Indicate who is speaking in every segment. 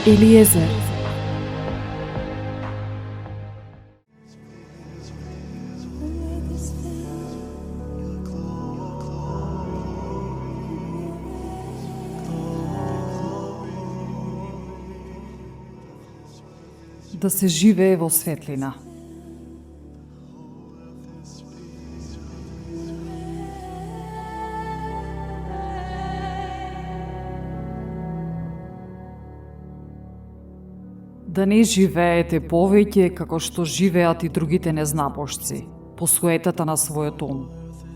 Speaker 1: Елиезер. Да се живее во светлина. Да не живеете повеќе како што живеат и другите незнабожци, по суетата на својот ум,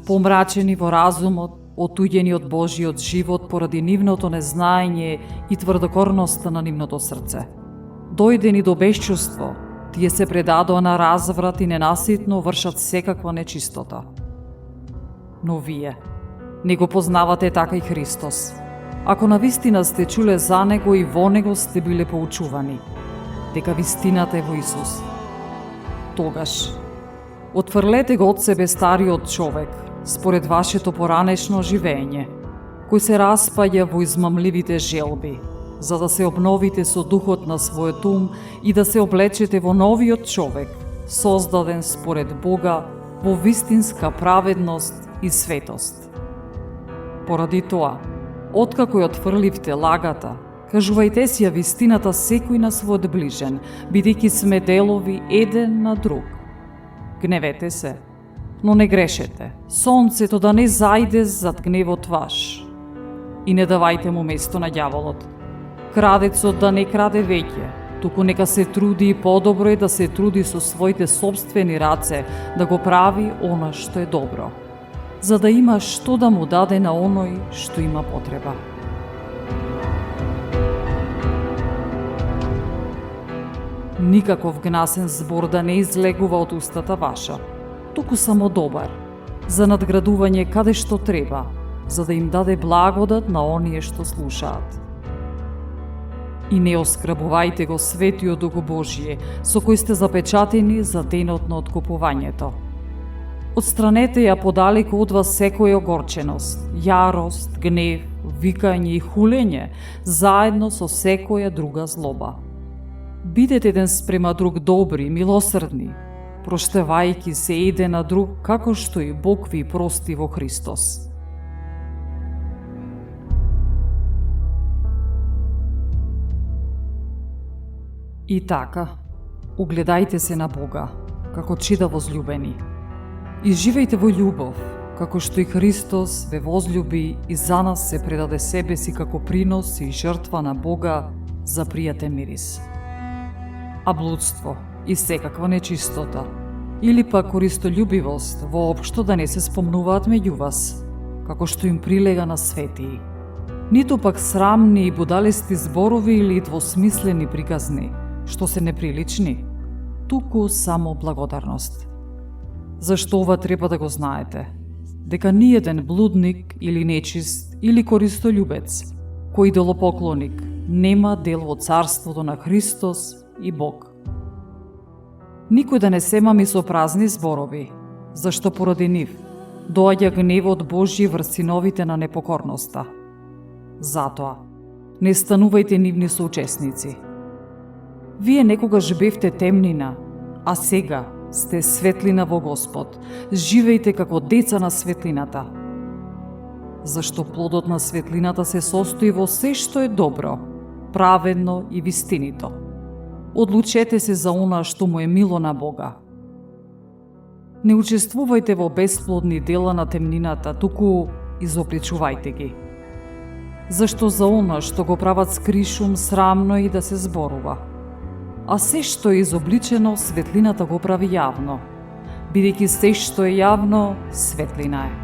Speaker 1: помрачени во разумот, отуѓени од Божиот живот поради нивното незнаење и тврдокорноста на нивното срце. Дојдени до безчувство, тие се предадоа на разврат и ненаситно вршат секаква нечистота. Но вие не го познавате така и Христос. Ако навистина сте чуле за Него и во Него сте биле поучувани, дека вистината е во Исус, тогаш отфрлете го од себе стариот човек, според вашето поранешно живење, кој се распаѓа во измамливите желби, за да се обновите со духот на својот ум и да се облечете во новиот човек, создаден според Бога во вистинска праведност и светост. Поради тоа, откако ја отфрливте лагата, кажувајте си ја вистината секој на својот ближен, бидејќи сме делови еден на друг. Гневете се, но не грешете, сонцето да не зајде зад гневот ваш. И не давајте му место на ѓаволот. Крадецот да не краде веќе, туку нека се труди и подобро е да се труди со своите собствени раце да го прави она што е добро, за да има што да му даде на оној што има потреба. Никаков гнасен збор да не излегува од устата ваша, туку само добар, за надградување каде што треба, за да им даде благодат на оние што слушаат. И не оскрабувајте го светиот Дух Божие, со кој сте запечатени за денот на откупувањето. Отстранете ја подалеку од вас секоја огорченост, јарост, гнев, викање и хулење, заедно со секоја друга злоба. Бидете еден спрема друг добри, милосрдни, проштевајќи се еден на друг, како што и Бог ви прости во Христос. И така, угледајте се на Бога, како чида возлюбени. И живејте во љубов, како што и Христос ве возлюби и за нас се предаде себе си како принос и жртва на Бога за пријатен мирис. А блудство и секаква нечистота, или пак користолюбивост, воопшто да не се спомнуваат меѓу вас, како што им прилега на светии. Ниту пак срамни и будалести зборови или двосмислени приказни, што се неприлични, туку само благодарност. Зашто ова треба да го знаете? Дека ниеден блудник или нечист или користолюбец, кој идолопоклоник, нема дел во царството на Христос и Бог. Никој да не се мами со празни зборови, зашто поради нив доаѓа гневот Божји врз синовите на непокорноста. Затоа, не станувајте нивни соучесници. Вие некогаш бевте темнина, а сега сте светлина во Господ. Живејте како деца на светлината. Зашто плодот на светлината се состои во се што е добро, праведно и вистинито. Одлучете се за она што му е мило на Бога. Не учествувајте во бесплодни дела на темнината, туку изобличувајте ги. Зашто за она што го прават скришум, срамно и да се зборува. А се што е изобличено, светлината го прави јавно, бидејќи се што е јавно, светлина е.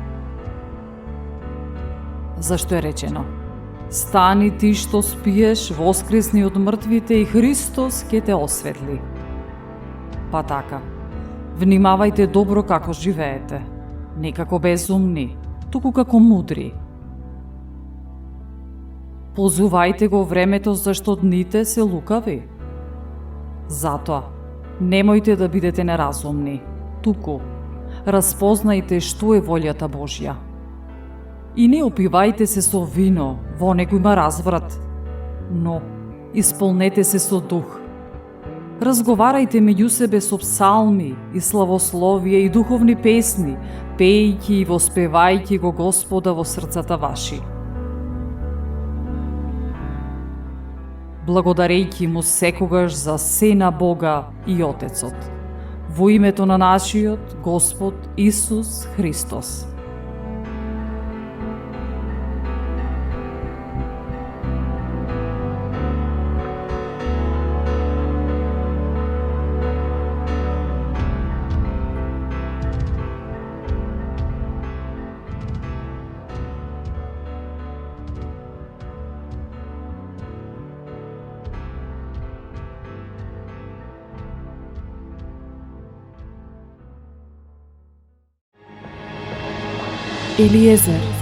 Speaker 1: Зашто е речено: стани ти што спиеш, воскресни од мртвите и Христос ќе те осветли. Па така, внимавајте добро како живеете, не како безумни, туку како мудри. Позувајте го времето, зашто дните се лукави. Затоа, немојте да бидете неразумни, туку распознајте што е волјата Божја. И не опивајте се со вино, во него има разврат, но Исполнете се со дух. Разговарајте меѓу себе со псалми и славословија и духовни песни, пејќи и воспевајќи го Господа во срцата ваши. Благодарејќи му секогаш за се на Бога и Отецот, во името на нашиот Господ Исус Христос.
Speaker 2: Елиезер,